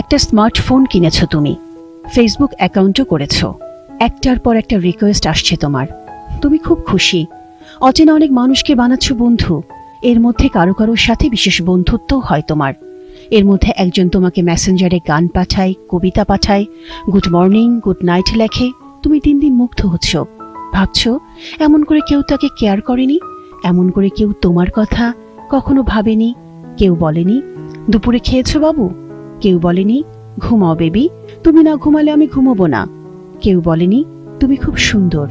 একটা স্মার্টফোন কিনেছো তুমি, ফেসবুক অ্যাকাউন্টও করেছো, একটার পর একটা রিকোয়েস্ট আসছে তোমার, তুমি খুব খুশি। অচেনা অনেক মানুষকে বানাচ্ছ বন্ধু, এর মধ্যে কারো কারোর সাথে বিশেষ বন্ধুত্বও হয় তোমার। এর মধ্যে একজন তোমাকে মেসেঞ্জারে গান পাঠায়, কবিতা পাঠায়, গুড মর্নিং গুড নাইট লেখে। তুমি দিন দিন মুগ্ধ হচ্ছ, ভাবছ এমন করে কেউ তাকে কেয়ার করেনি, এমন করে কেউ তোমার কথা কখনো ভাবেনি। কেউ বলেনি দুপুরে খেয়েছো বাবু, কেউ বলেনি ঘুমাও বেবি, তুমি না ঘুমালে আমি ঘুমোবো না, কেউ বলেনি তুমি খুব সুন্দর।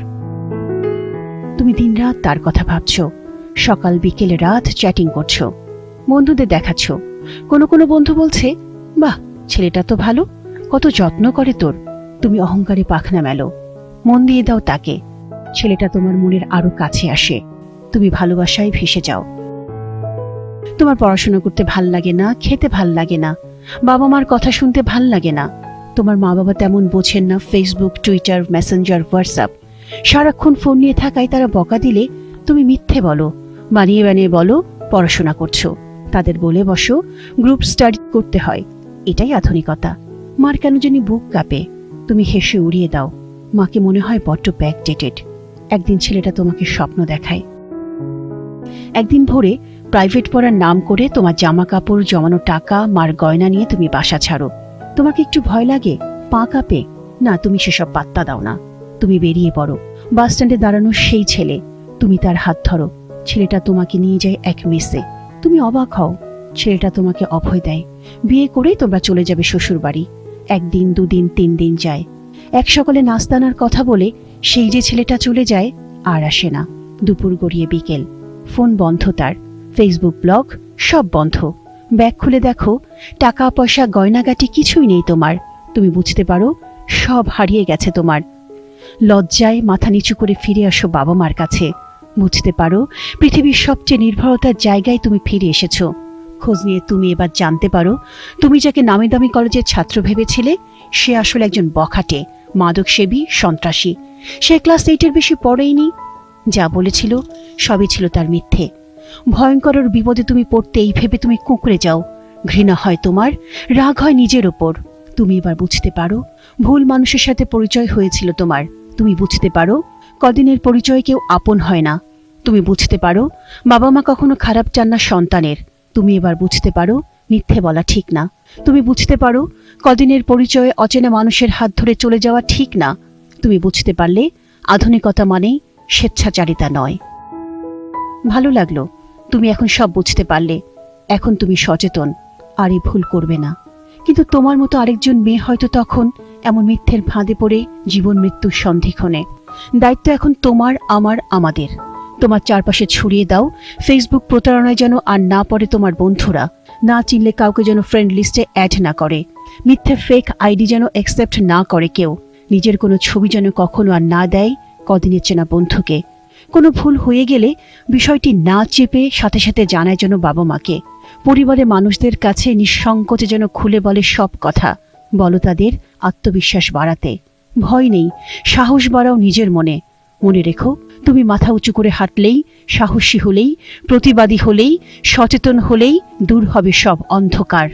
তুমি দিনরাত তার কথা ভাবছ, সকাল বিকেল রাত চ্যাটিং করছো, বন্ধুদের দেখাচ্ছ। কোনো কোনো বন্ধু বলছে বাহ ছেলেটা তো ভালো, কত যত্ন করে তোর। তুমি অহংকারে পাখনা মেলো, মন দিয়ে দাও তাকে, ছেলেটা তোমার মনের আরো কাছে আসে, তুমি ভালোবাসায় ভেসে যাও। তোমার পড়াশোনা করতে ভাল লাগে না, খেতে ভাল লাগে না, বাবা মার কথা শুনতে ভাল লাগে না। তোমার মা বাবা তেমন বোঝেন না ফেসবুক, টুইটার, মেসেঞ্জার, হোয়াটসঅ্যাপ। সারাক্ষণ ফোন নিয়ে থাকায় তারা বকা দিলে তুমি মিথ্যে বলো, বানিয়ে বানিয়ে বলো পড়াশোনা করছো। তাদের বলে বসো গ্রুপ স্টাডি করতে হয়, এটাই আধুনিকতা। মার কেন জানি বুক কাঁপে, তুমি হেসে উড়িয়ে দাও। মাকে মনে হয় বড্ড ব্যাকডেটেড। একদিন ছেলেটা তোমাকে স্বপ্ন দেখায়, একদিন ভোরে প্রাইভেট পড়ার নাম করে তোমার জামা কাপড়, জমানো টাকা, মার গয়না নিয়ে তুমি বাসা ছাড়ো। তোমাকে একটু ভয় লাগে, পা কাঁপে, না তুমি সেসব পাত্তা দাও না। তুমি বেরিয়ে পড়ো, বাস স্ট্যান্ডে দাঁড়ানো সেই ছেলে, তুমি তার হাত ধরো, ছেলেটা তোমাকে নিয়ে যায় এক মেসে। তুমি অবাক হও, ছেলেটা তোমাকে অভয় দেয়। বিয়ে করে তোমরা চলে যাবে শ্বশুর বাড়ি। একদিন, দুদিন, 3 দিন যায়। এক সকালে নাস্তানার কথা বলে সেই যে ছেলেটা চলে যায়, আর আসে না। দুপুর গড়িয়ে বিকেল, ফোন বন্ধ তার, ফেসবুক ব্লগ সব বন্ধ। ব্যাগ খুলে দেখো টাকা পয়সা গয়নাগাটি কিছুই নেই তোমার। তুমি বুঝতে পারো সব হারিয়ে গেছে তোমার। লজ্জায় মাথা নিচু করে ফিরে আসো বাবা মার কাছে। বুঝতে পারো পৃথিবীর সবচেয়ে নির্ভরতার জায়গায় তুমি ফিরে এসেছো। খোঁজ নিয়ে তুমি এবার জানতে পারো তুমি যাকে নামি দামি কলেজের ছাত্র ভেবেছিলে, সে আসলে একজন বখাটে, মাদকসেবী, সন্ত্রাসী। সে ক্লাস 8-এর বেশি পড়েইনি। যা বলেছিল সবই ছিল তার মিথ্যে। ভয়ঙ্কর বিপদে তুমি পড়তে এই ভেবে তুমি কুঁকড়ে যাও। ঘৃণা হয় তোমার, রাগ হয় নিজের ওপর। তুমি এবার বুঝতে পারো ভুল মানুষের সাথে পরিচয় হয়েছিল তোমার। তুমি বুঝতে পারো কদিনের পরিচয় কেউ আপন হয় না। তুমি বুঝতে পারো বাবা মা কখনো খারাপ চান না সন্তানের। তুমি এবার বুঝতে পারো মিথ্যে বলা ঠিক না। তুমি বুঝতে পারো কদিনের পরিচয়ে অচেনা মানুষের হাত ধরে চলে যাওয়া ঠিক না। তুমি বুঝতে পারলে আধুনিকতা মানেই স্বেচ্ছাচারিতা নয়। ভালো লাগলো, তুমি এখন সব বুঝতে পারলে। এখন তুমি সচেতন, আর এই ভুল করবে না। কিন্তু তোমার মতো আরেকজন মেয়ে হয়তো তখন এমন মিথ্যের ফাঁদে পড়ে জীবন মৃত্যুর সন্ধিক্ষণে। দায়িত্ব এখন তোমার, আমার, আমাদের। তোমার চারপাশে ছড়িয়ে দাও ফেসবুক প্রতারণায় যেন আর না পড়ে তোমার বন্ধুরা। না চিনলে কাউকে যেন ফ্রেন্ড লিস্টে অ্যাড না করে। মিথ্যে ফেক আইডি যেন অ্যাকসেপ্ট না করে কেউ। নিজের কোনো ছবি যেন কখনো আর না দেয় কদিনের চেনা বন্ধুকে। কোনো ভুল হয়ে গেলে বিষয়টি না চেপে সাথে সাথে জানায় যেন বাবা মাকে। পরিবারের মানুষদের কাছে নিঃসংকোচে যেন খুলে বলে সব কথা। বলো তাদের আত্মবিশ্বাস বাড়াতে। ভয় নেই, সাহস বাড়াও নিজের মনে। মনে রেখো তুমি মাথা উঁচু করে হাঁটলেই, সাহসী হলেই, প্রতিবাদী হলেই, সচেতন হলেই দূর হবে সব অন্ধকার।